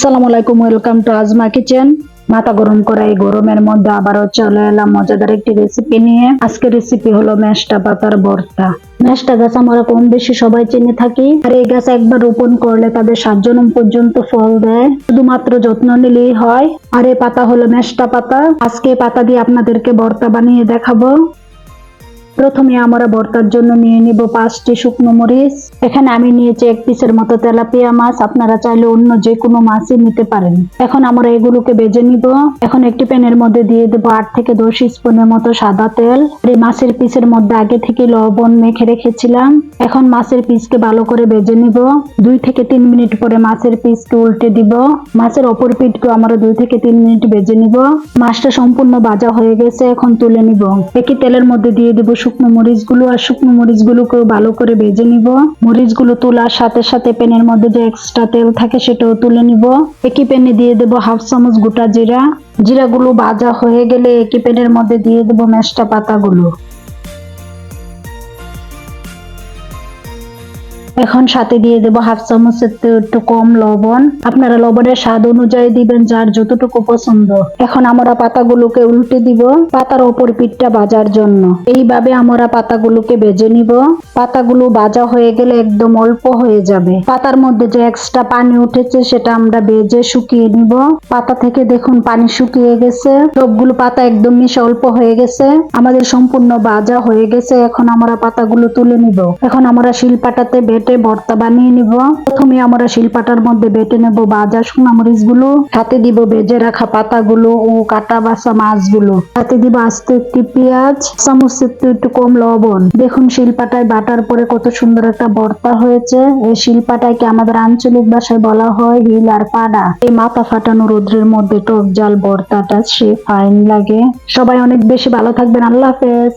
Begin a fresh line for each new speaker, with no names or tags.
আসসালামু আলাইকুম, welcome to asthma kitchen. মাথা গরম করা এই গরমের মধ্যে আবারও চলে এলাম মজাদার একটি রেসিপি নিয়ে। আজকের রেসিপি হলো মেষ্টা পাতার ভর্তা। মেষ্টা গাছ আমরা কম বেশি সবাই চিনে থাকি, আর এই গাছ একবার রোপণ করলে তাদের 7 জন্ম পর্যন্ত ফল দেয়, শুধুমাত্র যত্ন নিলেই হয়। আর এই পাতা হলো মেষ্টা পাতা। আজকে এই পাতা দিয়ে আপনাদেরকে ভর্তা বানিয়ে দেখাবো। প্রথমে আমরা ভর্তার জন্য নিয়ে নিব 5টি শুকনো মরিচ। এখানে আমি নিয়েছি 1 পিসের মতো তেলাপিয়া মাছ, আপনারা চাইলে অন্য যে কোনো মাছই নিতে পারেন। এখন আমরা এগুলোকে ভেজে নিব। এখন একটি প্যানের মধ্যে দিয়ে দেব 8 থেকে 10 স্পুনের মতো সাদা তেল। এই মাছের পিসের মধ্যে আগে থেকে লবণ মেখে রেখেছিলাম। এখন মাছের পিসকে ভালো করে ভেজে নিব। 2 থেকে 3 মিনিট পরে মাছের পিসকে উল্টে দিব। মাছের অপর পিঠকে আমরা 2 থেকে 3 মিনিট ভেজে নিব। মাছটা সম্পূর্ণ ভাজা হয়ে গেছে, এখন তুলে নিব। একই তেলের মধ্যে দিয়ে দেব শুকনো মরিচগুলো, আর শুকনো মরিচগুলোকেও ভালো করে ভেজে নিব। মরিচগুলো তোলার সাথে সাথে প্যানের মধ্যে যে এক্সট্রা তেল থাকে সেটাও তুলে নিব। একই প্যানে দিয়ে দেব 1/2 চামচ গোটা জিরা। জিরাগুলো ভাজা হয়ে গেলে একই প্যানের মধ্যে দিয়ে দেব মেষ্টা পাতাগুলো। এখন সাথে দিয়ে দেব 1/2 চামচের একটু কম লবণ। আপনারা লবণের স্বাদ অনুযায়ী দিবেন, যার যতটুকু পছন্দ। এখন আমরা পাতাগুলোকে উল্টে দিব পাতার ওপর পিঠটা ভাজার জন্য। এইভাবে আমরা পাতাগুলোকে ভেজে নিব। পাতাগুলো ভাজা হয়ে গেলে একদম অল্প হয়ে যাবে। পাতার মধ্যে যে এক্সট্রা পানি উঠেছে সেটা আমরা ভেজে শুকিয়ে নিব। পাতা থেকে দেখুন পানি শুকিয়ে গেছে, সবগুলো পাতা একদম মিশে অল্প হয়ে গেছে। আমাদের সম্পূর্ণ ভাজা হয়ে গেছে। এখন আমরা পাতাগুলো তুলে নিব। এখন আমরা শিলপাটাতে বেটে ভর্তা বানিয়ে নিব। প্রথমে আমরা শিলপাটার মধ্যে বেটে নেব ভাজা শুকনো মরিচগুলো, সাথে দিব ভেজে রাখা পাতাগুলো ও কাটা বাছা মাছগুলো, সাথে দিব আস্তে একটি পেঁয়াজ, চামচের একটু কম লবণ। দেখুন শিলপাটায় বাটার পরে কত সুন্দর একটা ভর্তা হয়েছে। এই শিলপাটাকে আমাদের আঞ্চলিক ভাষায় বলা হয় হিল আর পাড়া। এই মাথা ফাটানো রোদ্রের মধ্যে টক জাল ভর্তাটা সে ফাইন লাগে। সবাই অনেক বেশি ভালো থাকবেন। আল্লাহ হাফেজ।